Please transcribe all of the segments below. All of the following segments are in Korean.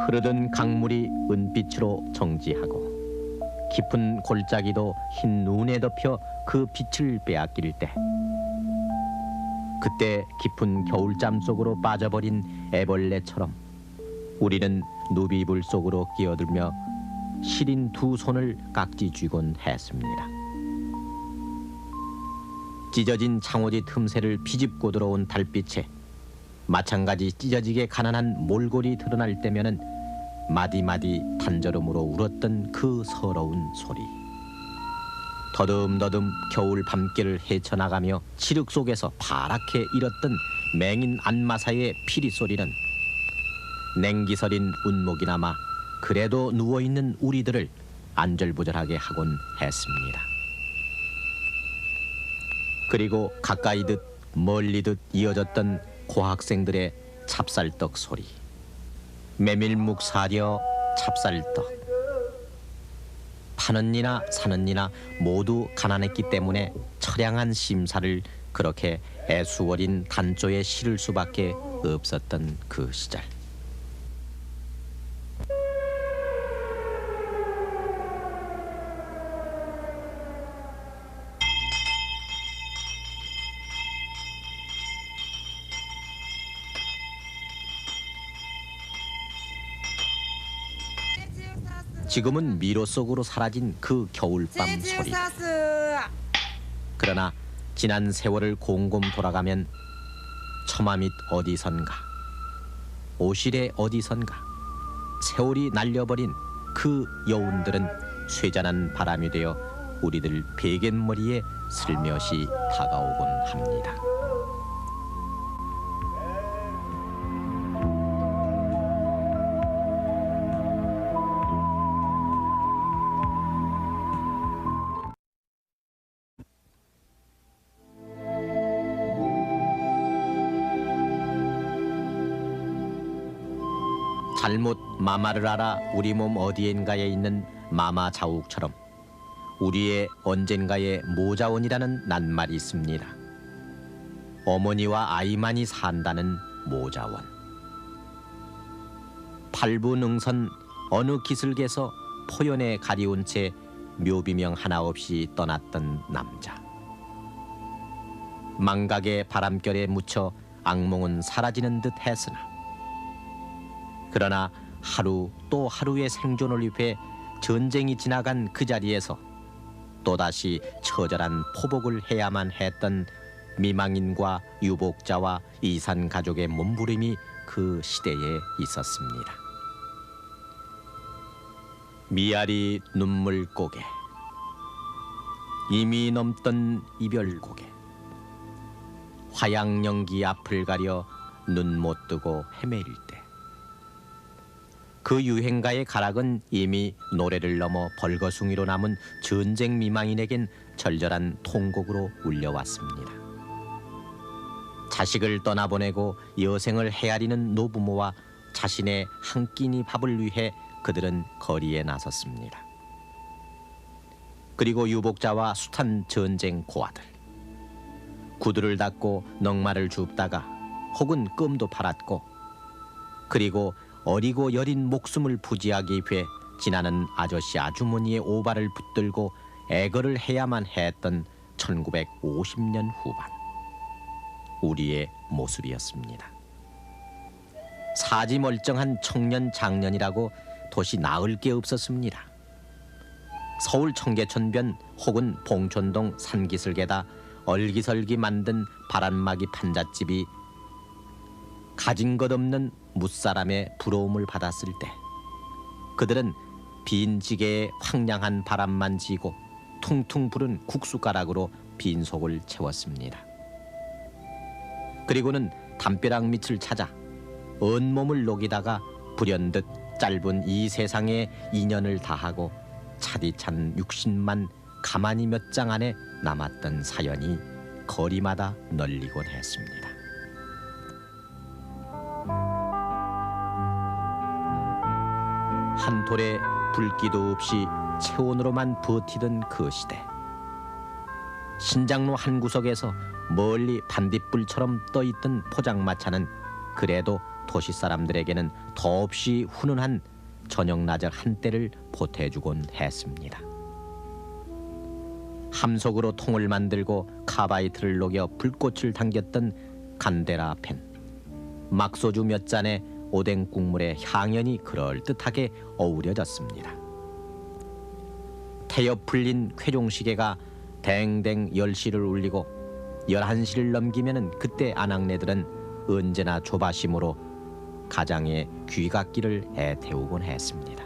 흐르던 강물이 은빛으로 정지하고 깊은 골짜기도 흰 눈에 덮여 그 빛을 빼앗길 때, 그때 깊은 겨울잠 속으로 빠져버린 애벌레처럼 우리는 누비불 속으로 끼어들며 시린 두 손을 깍지 쥐곤 했습니다. 찢어진 창호지 틈새를 비집고 들어온 달빛에 마찬가지 찢어지게 가난한 몰골이 드러날 때면은 마디마디 단절음으로 울었던 그 서러운 소리. 더듬더듬 겨울 밤길을 헤쳐나가며 칠흑 속에서 파랗게 일었던 맹인 안마사의 피리 소리는 냉기서린 운목이나마 그래도 누워있는 우리들을 안절부절하게 하곤 했습니다. 그리고 가까이듯 멀리듯 이어졌던 고학생들의 찹쌀떡 소리. 메밀묵 사려 찹쌀떡. 파는 이나 사는 이나 모두 가난했기 때문에 처량한 심사를 그렇게 애수어린 단조에 실을 수밖에 없었던 그 시절. 지금은 미로 속으로 사라진 그 겨울밤 소리. 그러나 지난 세월을 곰곰 돌아가면 처마 밑 어디선가, 오실의 어디선가 세월이 날려버린 그 여운들은 쇠잔한 바람이 되어 우리들 베갯머리에 슬며시 다가오곤 합니다. 잘못 마마를 알아 우리 몸 어디엔가에 있는 마마 자욱처럼 우리의 언젠가의 모자원이라는 낱말이 있습니다. 어머니와 아이만이 산다는 모자원. 팔부능선 어느 기슭에서 포연에 가리운 채 묘비명 하나 없이 떠났던 남자. 망각의 바람결에 묻혀 악몽은 사라지는 듯 했으나 그러나 하루 또 하루의 생존을 위해 전쟁이 지나간 그 자리에서 또다시 처절한 포복을 해야만 했던 미망인과 유복자와 이산 가족의 몸부림이 그 시대에 있었습니다. 미아리 눈물고개, 이미 넘던 이별고개, 화양연기 앞을 가려 눈 못 뜨고 헤매일 때, 그 유행가의 가락은 이미 노래를 넘어 벌거숭이로 남은 전쟁 미망인에겐 절절한 통곡으로 울려왔습니다. 자식을 떠나보내고 여생을 헤아리는 노부모와 자신의 한 끼니 밥을 위해 그들은 거리에 나섰습니다. 그리고 유복자와 숱한 전쟁 고아들, 구두를 닦고 넝마를 줍다가 혹은 끔도 팔았고, 그리고 어리고 여린 목숨을 부지하기 위해 지나는 아저씨 아주머니의 오발을 붙들고 애걸을 해야만 했던 1950년 후반 우리의 모습이었습니다. 사지 멀쩡한 청년 장년이라고 도시 나을 게 없었습니다. 서울 청계천변 혹은 봉촌동 산기슭에다 얼기설기 만든 바람막이 판잣집이 가진 것 없는 무사람의 부러움을 받았을 때 그들은 빈 지게에 황량한 바람만 지고 퉁퉁 부른 국수가락으로 빈속을 채웠습니다. 그리고는 담벼락 밑을 찾아 온몸을 녹이다가 불현듯 짧은 이 세상에 인연을 다하고 차디찬 60만 가만히 몇 장 안에 남았던 사연이 거리마다 널리곤 했습니다. 한 돌에 불기도 없이 체온으로만 버티던 그 시대. 신장로 한 구석에서 멀리 반딧불처럼 떠있던 포장마차는 그래도 도시 사람들에게는 더없이 훈훈한 저녁나절 한때를 보태주곤 했습니다. 함석으로 통을 만들고 카바이트를 녹여 불꽃을 당겼던 간데라펜, 막소주 몇 잔에 오뎅 국물의 향연이 그럴듯하게 어우러졌습니다. 태엽 풀린 쾌종시계가 댕댕 10시를 울리고 11시를 넘기면은 그때 아낙네들은 언제나 조바심으로 가장의 귀갓길을 애태우곤 했습니다.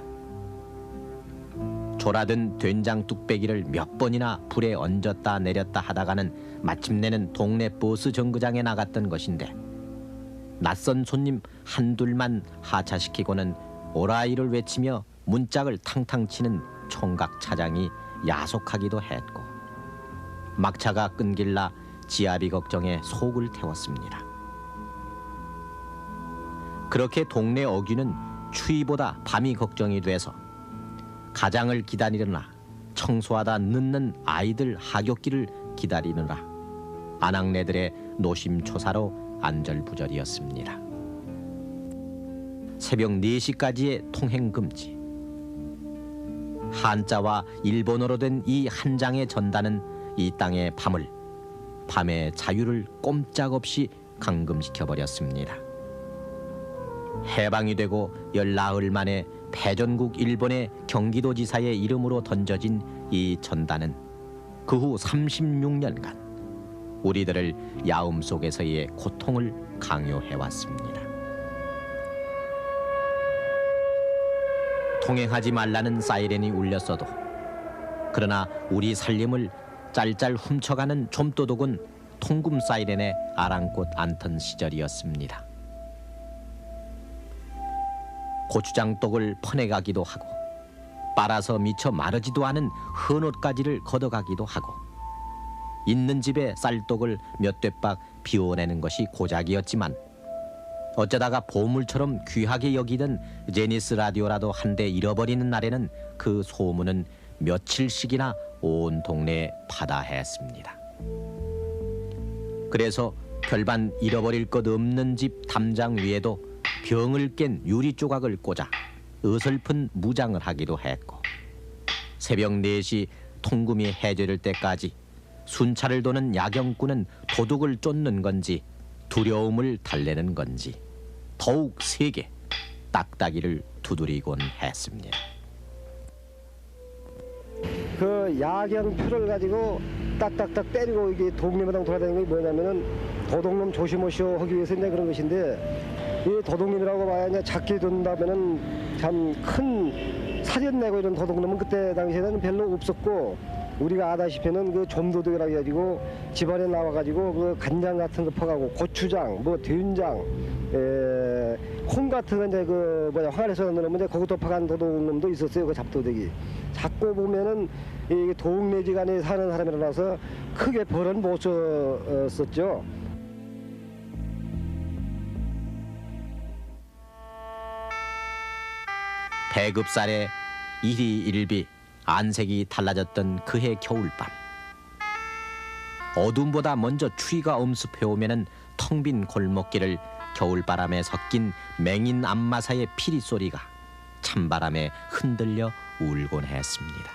졸아든 된장 뚝배기를 몇 번이나 불에 얹었다 내렸다 하다가는 마침내는 동네 버스 정거장에 나갔던 것인데, 낯선 손님 한둘만 하차시키고는 오라이를 외치며 문짝을 탕탕 치는 총각 차장이 야속하기도 했고, 막차가 끊길라 지아비 걱정에 속을 태웠습니다. 그렇게 동네 어귀는 추위보다 밤이 걱정이 돼서 가장을 기다리느라 청소하다 늦는 아이들 하굣길을 기다리느라 아낙네들의 노심초사로 안절부절이었습니다. 새벽 4시까지의 통행금지. 한자와 일본어로 된 이 한 장의 전단은 이 땅의 밤의 자유를 꼼짝없이 감금시켜버렸습니다. 해방이 되고 14흘 만에 패전국 일본의 경기도지사의 이름으로 던져진 이 전단은 그 후 36년간 우리들을 야음 속에서의 고통을 강요해왔습니다. 통행하지 말라는 사이렌이 울렸어도, 그러나 우리 살림을 짤짤 훔쳐가는 좀도둑은 통금 사이렌에 아랑곳 않던 시절이었습니다. 고추장독을 퍼내가기도 하고, 빨아서 미처 마르지도 않은 헌옷가지를 걷어가기도 하고, 있는 집에 쌀독을 몇 되박 비워내는 것이 고작이었지만, 어쩌다가 보물처럼 귀하게 여기던 제니스 라디오라도 한 대 잃어버리는 날에는 그 소문은 며칠씩이나 온 동네에 파다했습니다. 그래서 별반 잃어버릴 것 없는 집 담장 위에도 병을 깬 유리 조각을 꽂아 어설픈 무장을 하기도 했고, 새벽 4시 통금이 해제될 때까지 순찰을 도는 야경꾼은 도둑을 쫓는 건지 두려움을 달래는 건지 더욱 세게 딱따기를 두드리곤 했습니다. 그 야경표를 가지고 딱딱딱 때리고 이게 동네마당 돌아다니는 게 뭐냐면은 도둑놈 조심하시오 하기 위해서 이제 그런 것인데, 이 도둑놈이라고 봐야 이제 잡게 된다면은 참 큰 사전 내고 이런 도둑놈은 그때 당시에는 별로 없었고, 우리가 아다시피는 그 좀도둑이라고 해가지고 집안에 나와가지고 그 간장 같은 거 퍼가고 고추장, 뭐 된장, 콩 같은 거 이제 그 뭐냐 화관에서 넣으면 이제 거기도 퍼간 도둑놈도 있었어요. 그 잡도둑이. 자꾸 보면은 이 동네지간에 사는 사람이라서 크게 벌은 못 썼죠. 배급살에 일희일비 안색이 달라졌던 그해 겨울밤, 어둠보다 먼저 추위가 엄습해오면은 텅 빈 골목길을 겨울바람에 섞인 맹인 안마사의 피리 소리가 찬바람에 흔들려 울곤 했습니다.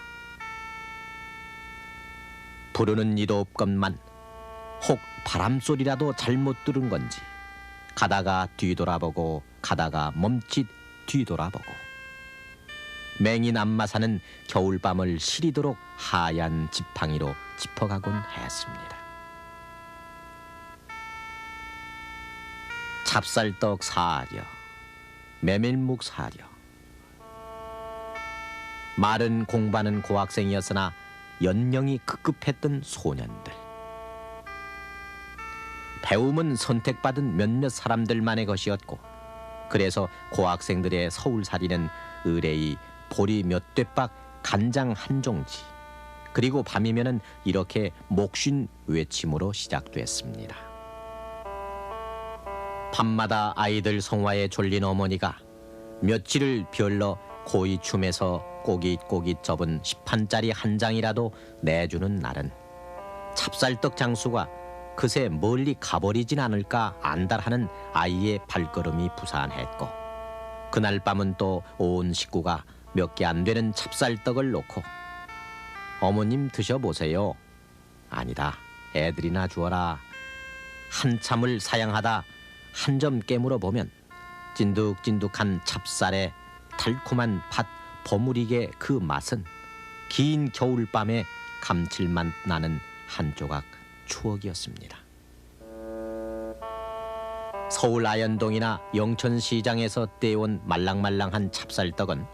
부르는 이도 없건만 혹 바람소리라도 잘못 들은 건지 가다가 뒤돌아보고 가다가 멈칫 뒤돌아보고, 맹인 안마사는 겨울밤을 시리도록 하얀 지팡이로 짚어가곤 했습니다. 찹쌀떡 사려, 메밀묵 사려. 말은 공부하는 고학생이었으나 연령이 급급했던 소년들. 배움은 선택받은 몇몇 사람들만의 것이었고, 그래서 고학생들의 서울살이는 의뢰이 보리 몇 되박 간장 한 종지, 그리고 밤이면은 이렇게 목쉰 외침으로 시작됐습니다. 밤마다 아이들 성화에 졸린 어머니가 며칠을 별러 고이춤에서 꼬깃꼬깃 접은 10판짜리 한 장이라도 내주는 날은 찹쌀떡 장수가 그새 멀리 가버리진 않을까 안달하는 아이의 발걸음이 부산했고, 그날 밤은 또 온 식구가 몇 개 안 되는 찹쌀떡을 놓고 어머님 드셔보세요. 아니다, 애들이나 주어라. 한참을 사양하다 한 점 깨물어 보면 찐득찐득한 찹쌀에 달콤한 팥 버무리게 그 맛은 긴 겨울밤에 감칠맛 나는 한 조각 추억이었습니다. 서울 아현동이나 영천시장에서 떼온 말랑말랑한 찹쌀떡은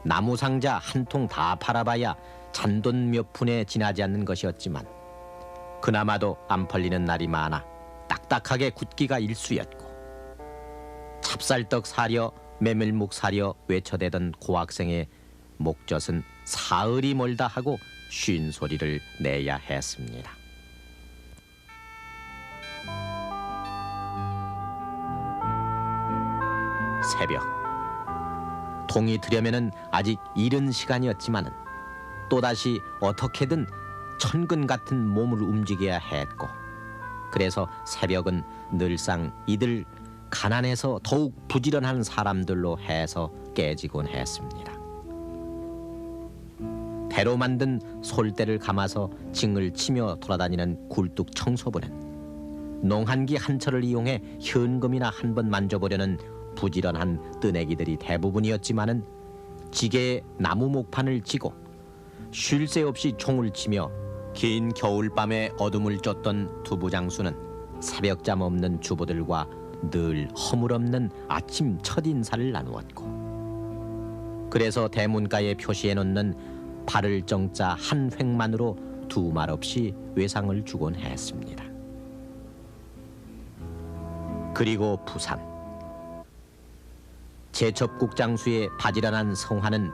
나무 상자 한 통 다 팔아봐야 잔돈 몇 푼에 지나지 않는 것이었지만, 그나마도 안 팔리는 날이 많아 딱딱하게 굳기가 일쑤였고, 찹쌀떡 사려 메밀묵 사려 외쳐대던 고학생의 목젖은 사흘이 멀다 하고 쉰 소리를 내야 했습니다. 새벽, 동이 들려면은 아직 이른 시간이었지만은 또다시 어떻게든 천근 같은 몸을 움직여야 했고, 그래서 새벽은 늘상 이들 가난해서 더욱 부지런한 사람들로 해서 깨지곤 했습니다. 배로 만든 솔대를 감아서 징을 치며 돌아다니는 굴뚝 청소부는 농한기 한철을 이용해 현금이나 한 번 만져보려는 부지런한 뜨내기들이 대부분이었지만은, 지게에 나무 목판을 쥐고 쉴 새 없이 총을 치며 긴 겨울밤에 어둠을 쫓던 두부장수는 새벽잠 없는 주부들과 늘 허물없는 아침 첫 인사를 나누었고, 그래서 대문가에 표시해 놓는 발을 정자 한 획만으로 두 말 없이 외상을 주곤 했습니다. 그리고 부산. 제첩국 장수의 바지런한 성화는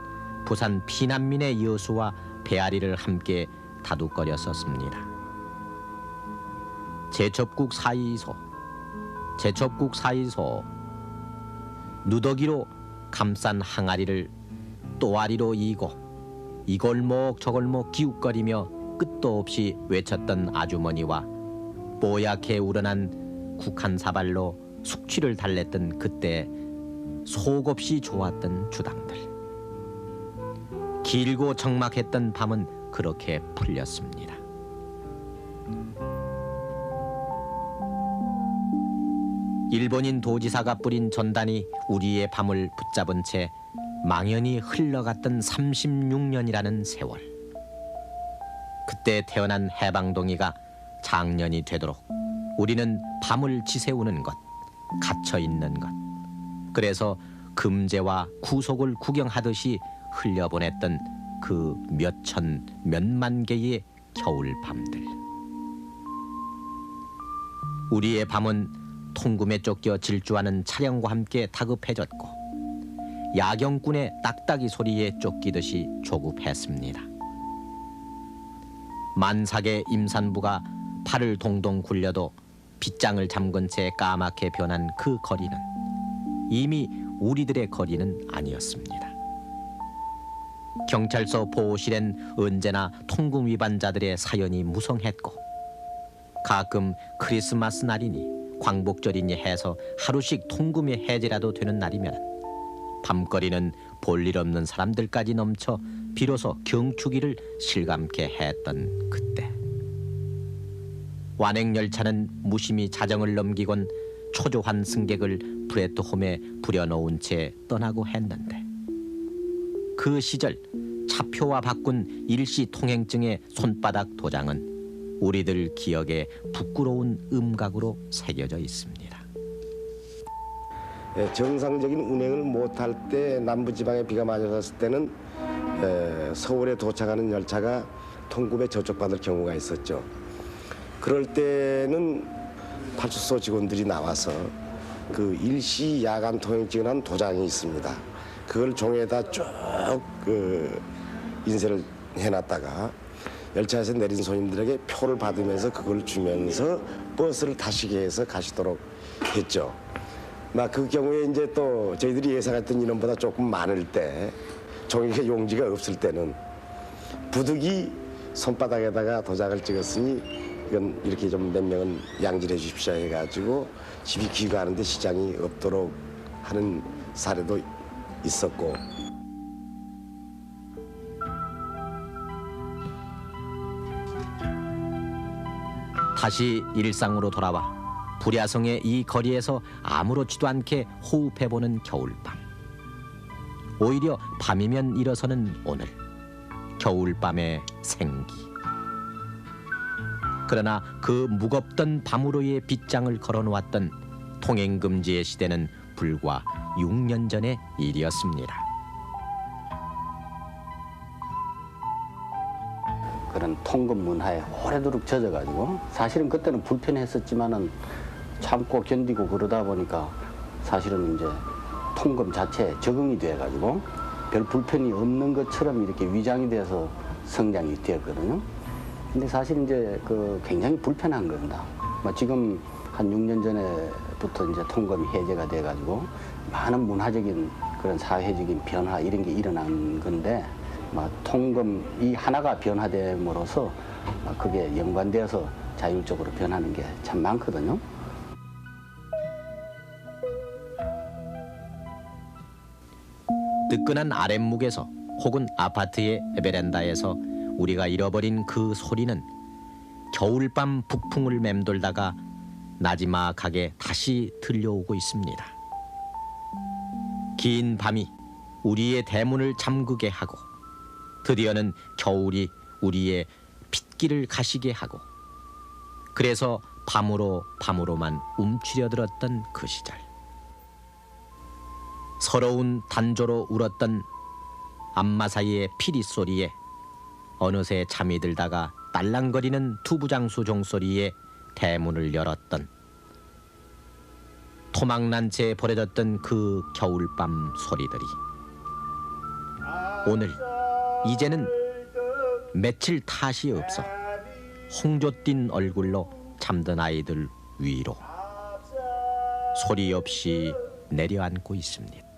부산 피난민의 여수와 배아리를 함께 다독거렸었습니다. 제첩국 사이소, 누더기로 감싼 항아리를 또아리로 이고 이 골목 저 골목 기웃거리며 끝도 없이 외쳤던 아주머니와 뽀얗게 우러난 국한 사발로 숙취를 달랬던 그때 속없이 좋았던 주당들. 길고 적막했던 밤은 그렇게 풀렸습니다. 일본인 도지사가 뿌린 전단이 우리의 밤을 붙잡은 채 망연히 흘러갔던 36년이라는 세월. 그때 태어난 해방동이가 장년이 되도록 우리는 밤을 지새우는 것, 갇혀있는 것, 그래서 금제와 구속을 구경하듯이 흘려보냈던 그 몇천 몇만 개의 겨울밤들. 우리의 밤은 통금에 쫓겨 질주하는 차량과 함께 다급해졌고, 야경꾼의 딱딱이 소리에 쫓기듯이 조급했습니다. 만삭의 임산부가 팔을 동동 굴려도 빗장을 잠근 채 까맣게 변한 그 거리는 이미 우리들의 거리는 아니었습니다. 경찰서 보호실엔 언제나 통금 위반자들의 사연이 무성했고, 가끔 크리스마스 날이니 광복절이니 해서 하루씩 통금의 해제라도 되는 날이면 밤거리는 볼일 없는 사람들까지 넘쳐 비로소 경축일을 실감케 했던 그때, 완행열차는 무심히 자정을 넘기곤 초조한 승객을 브레트홈에 부려놓은 채 떠나고 했는데, 그 시절 차표와 바꾼 일시 통행증의 손바닥 도장은 우리들 기억에 부끄러운 음각으로 새겨져 있습니다. 정상적인 운행을 못할 때 남부지방에 비가 많이 왔을 때는 서울에 도착하는 열차가 통금에 저촉받을 경우가 있었죠. 그럴 때는 파출소 직원들이 나와서 그 일시 야간 통행증을 한 도장이 있습니다. 그걸 종이에다 쭉 인쇄를 해놨다가 열차에서 내린 손님들에게 표를 받으면서 그걸 주면서 버스를 타시게 해서 가시도록 했죠. 그 경우에 이제 또 저희들이 예상했던 인원보다 조금 많을 때, 종이가 용지가 없을 때는 부득이 손바닥에다가 도장을 찍었으니 이건 이렇게 좀 몇 명은 양질해 주십시오 해가지고 집이 귀가하는데 시장이 없도록 하는 사례도 있었고. 다시 일상으로 돌아와 불야성의 이 거리에서 아무렇지도 않게 호흡해보는 겨울밤. 오히려 밤이면 일어서는 오늘 겨울밤의 생기. 그러나 그 무겁던 밤으로의 빗장을 걸어놓았던 통행금지의 시대는 불과 6년 전의 일이었습니다. 그런 통금 문화에 오래도록 젖어가지고 사실은 그때는 불편했었지만은 참고 견디고 그러다 보니까 사실은 이제 통금 자체에 적응이 돼가지고 별 불편이 없는 것처럼 이렇게 위장이 돼서 성장이 되었거든요. 근데 사실 이제 그 굉장히 불편한 겁니다. 지금 한 6년 전에부터 이제 통금이 해제가 돼가지고 많은 문화적인 그런 사회적인 변화 이런 게 일어난 건데 통금 이 하나가 변화됨으로써 그게 연관되어서 자율적으로 변하는 게 참 많거든요. 뜨끈한 아랫목에서 혹은 아파트의 베란다에서 우리가 잃어버린 그 소리는 겨울밤 북풍을 맴돌다가 나지막하게 다시 들려오고 있습니다. 긴 밤이 우리의 대문을 잠그게 하고 드디어는 겨울이 우리의 핏길을 가시게 하고 그래서 밤으로만 움츠려들었던 그 시절. 서러운 단조로 울었던 안마 사이의 피리 소리에 어느새 잠이 들다가 딸랑거리는 투부장수 종소리에 대문을 열었던 토막난 채 버려졌던 그 겨울밤 소리들이 오늘 이제는 며칠 탓이 없어 홍조 띤 얼굴로 잠든 아이들 위로 소리 없이 내려앉고 있습니다.